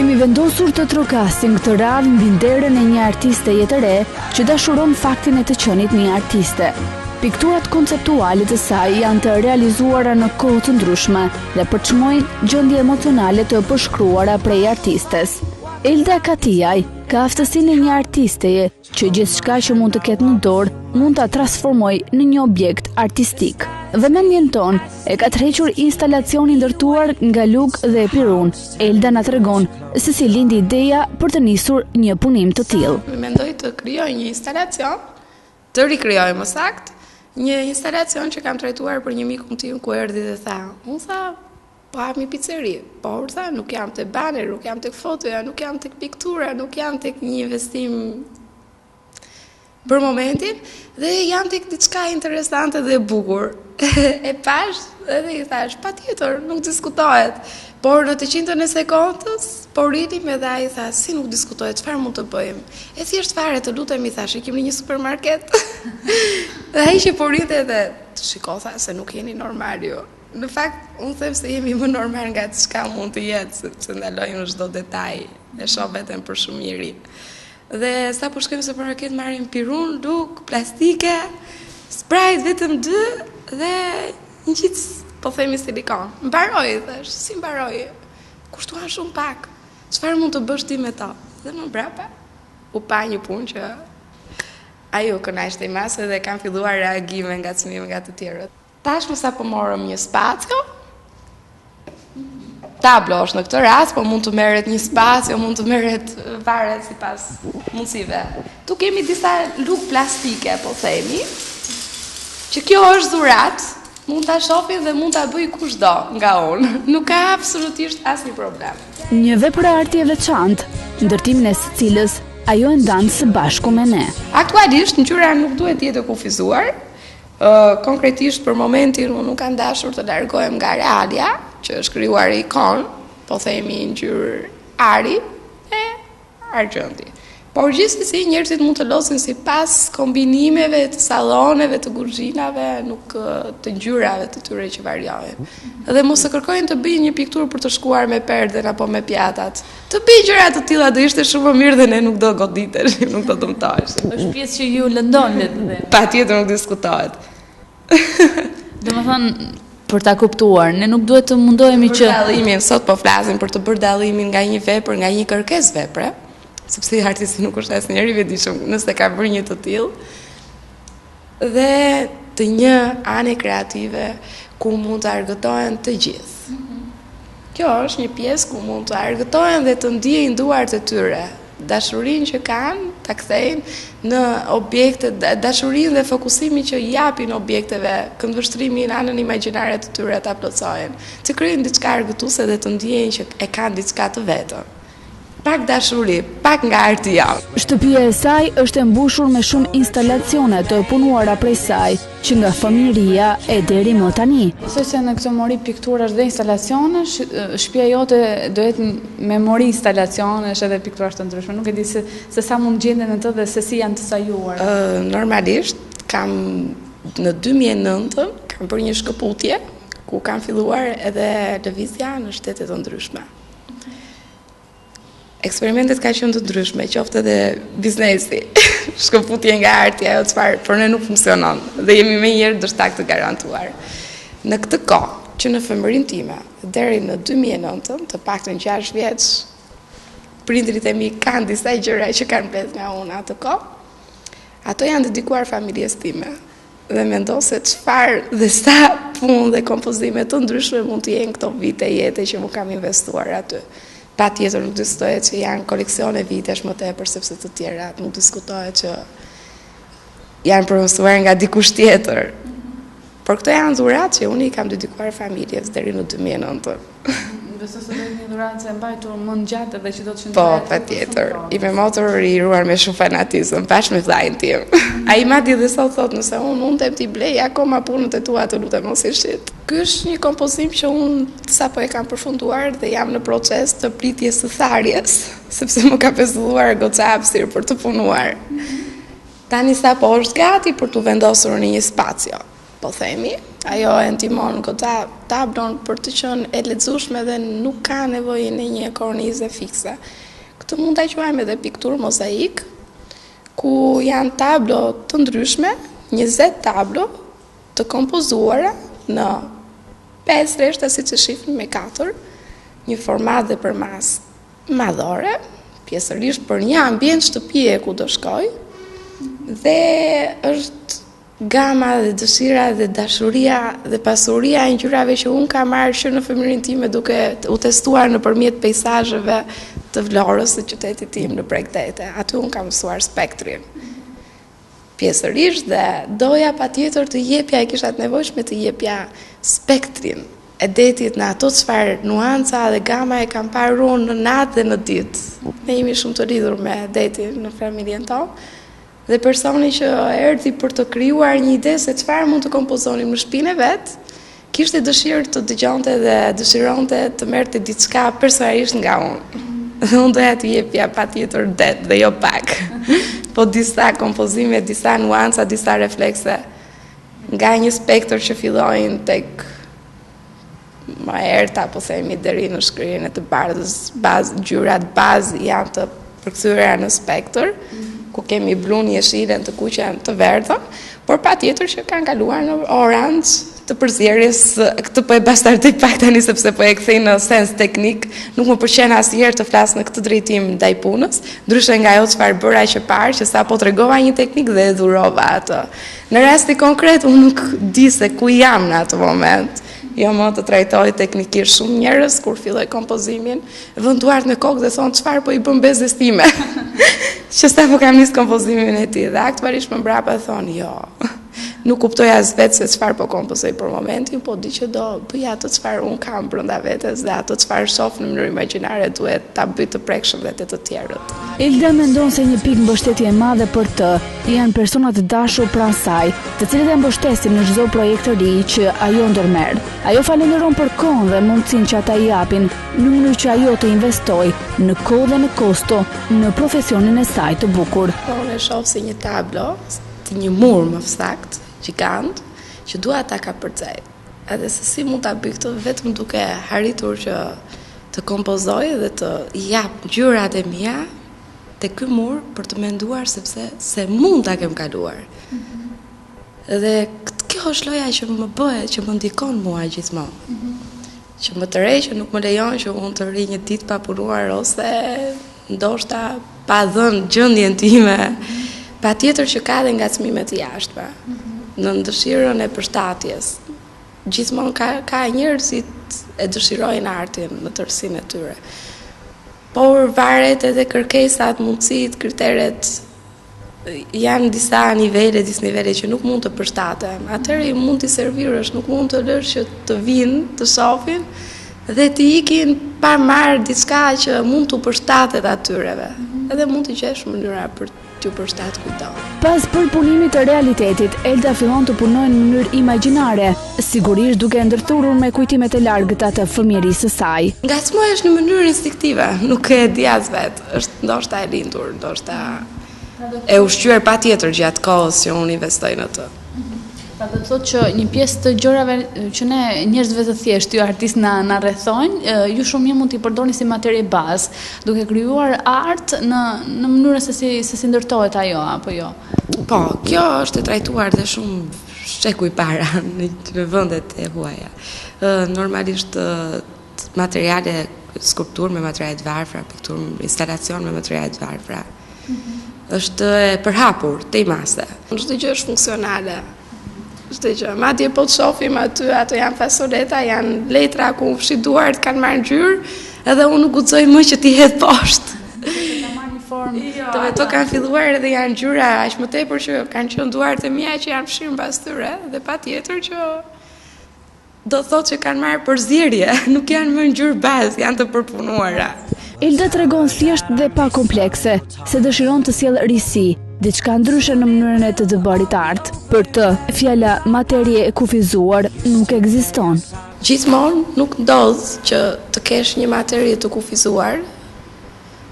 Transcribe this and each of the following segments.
Kemi vendosur të trokasim këtë radhë mbi nderën e një artiste jetë re që dashuron faktin e të qenit një artiste. Pikturat konceptuale të saj janë të realizuara në kohë të ndryshme dhe përçmojnë gjendje emocionale të përshkruara prej artistes. Elda Katijaj ka aftësinë e një artisteje që gjithçka që mund të ketë në dorë mund ta transformojë në një objekt artistik. Dhe mendjen tonë e ka tërhequr instalacionin ndërtuar nga Lug dhe Pirun. Elda na tregon se si lindi ideja për të nisur një punim të tillë. Mendoj të krijoj një instalacion, të rikrijoj më saktë, një instalacion që kam trajtuar për një mikun tim ku erdhi dhe tha, unë tha, po hap një pizzeri, por tha, nuk jam tek baner, nuk jam tek fotoja, nuk jam tek piktura, nuk jam tek një investim për momentin, dhe jam tek diçka interesante dhe e bukur. E pash edhe i thash, patjetër, nuk diskutohet. Por në të qindën e sekondës, po rinim edhe ai tha, si nuk diskutohet, çfarë mund të bëjmë? E thjesht fare të lutem i thash, kemi një supermarket. Dhe ai që po rrinte edhe, shiko tha se nuk jeni normal ju. Në fakt, unë them se jemi më normal nga çka mund të jetë, sepse ndalojmë në çdo detaj, e shoh vetëm për shumëri. Dhe sa po shkojmë në supermarket marrim pirun, luk, plastike, Sprite vetëm 2 dhe një qic, po themi silikon. Mbaroi, thash, si mbaroi? Kushtuan shumë pak. Çfarë mund të bësh ti me to? Dhe më brapa u pa një punë që ajo kënaqte i masë dhe kanë filluar reagime nga çmime nga të tjerët. Tashmë sa po morëm një spacio, tablosh në këtë rast, po mund të merret një spacio, mund të merret varet sipas mundësive. Tu kemi disa luk plastike, po themi, që kjo është dhurat, mund ta shohin dhe mund ta bëj kushdo nga unë. Nuk ka absolutisht asnjë problem. Një vepër arti e veçantë, ndërtimin e së cilës ajo e ndan së bashku me ne. Aktualisht ngjyra nuk duhet të jetë e kufizuar. Konkretisht për momentin unë nuk kam dashur të largohem nga realia, që është krijuar ikon, po themi ngjyrë ari e argjendi. Por gjithsesi njerëzit mund të losin sipas kombinimeve të salloneve, të kuzhinave, nuk të ngjyrave të tyre që variojnë. Dhe mos e kërkojnë të bëjnë një pikturë për të shkuar me perden apo me pjatat. Të bëjnë gjëra të tilla do ishte shumë më mirë dhe ne nuk do goditesh, nuk do dëmtohesh. Është pjesë që ju lëndon le të them. Patjetër nuk diskutohet. Domethënë për ta kuptuar, ne nuk duhet të mundohemi që dallimin sot po flasim për të bërë dallimin nga një vepër, nga një kërkesë vepre, sepse artisti nuk është asnjëri vetëm nëse ka bërë një të tillë dhe të një ane kreative ku mund të argëtohen të gjithë. Kjo është një pjesë ku mund të argëtohen dhe të ndiejnë duart e tyre, dashurinë që kanë, ta kthejnë në objekte, dashurinë dhe fokusimin që japin objekteve, këndvështrimin në anën imagjinare të tyre ta plotësojnë, të krijojnë diçka argëtuese dhe të ndjejnë që e kanë diçka të vetën. Pak dashuri, pak nga arti jam. Shtëpia e saj është e mbushur me shumë instalacione të punuara prej saj, që nga fëmijëria e deri më tani. Besoj se në këtë mori pikturash dhe instalacione, shtëpia jote do jetë me mori instalacionesh edhe pikturash të ndryshme. Nuk e di se sa mund gjenden në të dhe se si janë të sajuar. Normalisht kam në 2009 kam bërë një shkëputje ku kam filluar edhe lëvizja në shtete të ndryshme. Eksperimentet ka qenë të ndryshme, qoftë edhe biznesi, shkëputje nga arti, ajo çfarë, por ne nuk funksionon dhe jemi më njëherë dështak të garantuar. Në këtë kohë, që në femërinë time, deri në 2009, të paktën 6 vjeç, prindrit e mi kanë disa gjëra që kanë mbledhur nga unë atë kohë. Ato janë dedikuar familjes time. Dhe mendo se çfarë dhe sa punë dhe kompozime të ndryshme mund të jenë këto vite jete që mu kam investuar aty. Patjetër nuk diskutohet që janë koleksione vitesh më tepër sepse të tjerat nuk diskutohet që janë prodhuar nga dikush tjetër. Por këto janë dhuratë që unë i kam dedikuar familjes deri në 2009. Besoj se do të një dhuratë e mbajtur më gjatë dhe që do të shëndohet. Po, patjetër. I me motor i ruar me shumë fanatizëm, bashkë me vllajin tim. Ai madje dhe sot thot nëse unë mundem t'i blej akoma punët e tua të lutem mos i shit. Ky është një kompozim që unë sapo e kam përfunduar dhe jam në proces të pritjes së tharjes, sepse më ka pezulluar goca hapësirë për të punuar. Tani sapo është gati për t'u vendosur në një spacio, po themi, Ajo e ndihmon goxha tablon për të qenë e lexueshme dhe nuk ka nevojë në një kornizë fikse. Këtë mund ta quajmë edhe pikturë mozaik, ku janë tablo të ndryshme, 20 tablo të kompozuara në 5 rreshta siç e shihni me 4, një format dhe përmas madhore, pjesërisht për një ambient shtëpie ku do shkoj, dhe është gama dhe dëshira dhe dashuria dhe pasuria e ngjyrave që unë kam marrë që në fëmijërinë time duke u testuar nëpërmjet peizazheve të Vlorës, së qytetit tim në Bregdete. Aty unë kam mësuar spektrin. Pjesërisht dhe doja patjetër të jepja, e kisha të nevojshme të jepja spektrin e detit në ato çfarë nuanca dhe gama e kam parë unë në natë dhe në ditë. Ne jemi shumë të lidhur me detin në familjen tonë. Dhe personi që erdhi për të krijuar një ide se çfarë mund të kompozonim në shtëpinë e vet, kishte dëshirë të dëgjonte dhe dëshironte të merrte diçka personalisht nga unë. Unë doja të jepja patjetër det dhe jo pak. Po disa kompozime, disa nuanca, disa reflekse nga një spektër që fillojnë tek më erta, po themi deri në shkrirjen e të bardhës, ngjyrat bazë janë të përkthyera në spektër, ku kemi blun, jeshilen, të kuqen, të verdhën, por patjetër që kanë kaluar në orange të përzierjes. Këtë po e bastardoj pak tani sepse po e kthej në sens teknik, nuk më pëlqen asnjëherë të flas në këtë drejtim ndaj punës, ndryshe nga ajo çfarë bëra që parë, që sapo tregova një teknik dhe e dhurova atë. Në rasti konkret unë nuk di se ku jam në atë moment. Jo më të trajtoj teknikisht shumë njerëz kur filloj kompozimin, vën duart në kokë dhe thonë çfarë po i bën bezës time. Që sa po kam nis kompozimin e tij dhe aktualisht më mbrapa thonë jo. Nuk kuptoj as vetë se çfarë po kompozoj për momentin, po di që do bëj atë çfarë un kam brenda vetes dhe atë çfarë shoh në mënyrë imagjinare duhet ta bëj të prekshëm dhe të tjerët. Elda mendon se një pikë mbështetje e madhe për të janë personat të dashur pranë saj, të cilët e mbështesin në çdo projekt të ri që ajo ndërmerr. Ajo falenderon për kohën dhe mundësinë që ata i japin, në mënyrë që ajo të investojë në kohë dhe në kosto në profesionin e saj të bukur. Unë e shoh si një tablo, një mur më saktë, gjigant, që dua ta kapërcej. Edhe se si mund ta bëj këtë vetëm duke arritur që të kompozoj dhe të jap ngjyrat e mia te ky mur për të menduar sepse se mund ta kem kaluar. Dhe kjo është loja që më bëhet, që më ndikon mua gjithmonë. Që më tërheq, që nuk më lejon që unë të rri një ditë pa punuar ose ndoshta pa dhënë gjendjen time. Patjetër që ka dhe ngacmime të jashtme në dëshirën e përshtatjes. Gjithmonë ka njerëzit e dëshirojnë artin në tërësinë e tyre. Por varet edhe kërkesat, mundësitë, kriteret, janë disa nivele, disnivele që nuk mund të përshtaten. Atëherë i mund t'i servirësh, nuk mund të lësh që të vinë, të shohin dhe të ikin pa marrë diçka që mund t'u përshtatet atyreve. Edhe mund të gjesh mënyra për t'u përshtat kujdo. Pas përpunimit të realitetit, Elda fillon të punojë në mënyrë imagjinare, sigurisht duke ndërthurur me kujtimet e largëta të fëmijërisë së saj. Ngacmohesh në mënyrë instinktive, nuk e di as vetë, është ndoshta e lindur, ndoshta e ushqyer patjetër gjatë kohës që unë investoj në të. Pra do të thotë që një pjesë të gjërave që ne njerëzve të thjeshtë, ju artistë na rrethojnë, ju shumë mirë mund t'i përdorni si materie bazë, duke krijuar art në mënyrë se si ndërtohet ajo apo jo. Po, kjo është e trajtuar dhe shumë sheku i para në vendet e huaja. Normalisht materiale skulpturë me materiale të varfra, pikturë, instalacion me materiale të varfra. Është e përhapur te mase. Çdo gjë është funksionale. Çdo gjë, madje po të shohim aty, ato janë fasoleta, janë letra ku fshi duart kanë marrë ngjyrë, edhe unë nuk guxoj më që t'i hedh poshtë. Ka marrë një formë. Jo, ato kanë filluar edhe janë ngjyra aq më tepër që kanë qenë duart e mia që janë fshirë mbas tyre, dhe patjetër që do thotë që kanë marrë përzierje, nuk janë më ngjyrë bazë, janë të përpunuara. Elda tregon thjesht dhe pa komplekse se dëshiron të sjellë risi, diçka ndryshe në mënyrën e të bërit art. Për të, fjala materie e kufizuar nuk ekziston. Gjithmonë nuk ndodh që të kesh një materie të kufizuar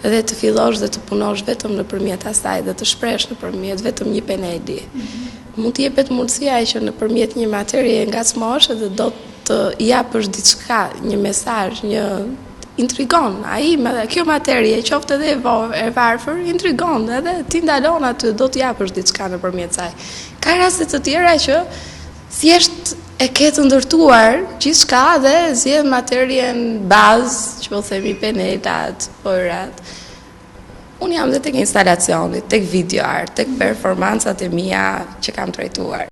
dhe të fillosh dhe të punosh vetëm nëpërmjet asaj dhe të shpresh nëpërmjet vetëm një peneli. mund të jepet mundësia që nëpërmjet një materie ngacmosh edhe do të japësh diçka, një mesazh, një intrigon. Kjo materie, qoftë edhe e varfër, intrigon, edhe ti ndalon aty, do të japësh diçka nëpërmjet saj. Ka raste të tjera që thjesht e ke të ndërtuar gjithçka dhe zgjedh materien bazë, që po themi penetat, përat. Unë jam dhe tek instalacionit, tek video art, tek performancat e mia që kam trajtuar.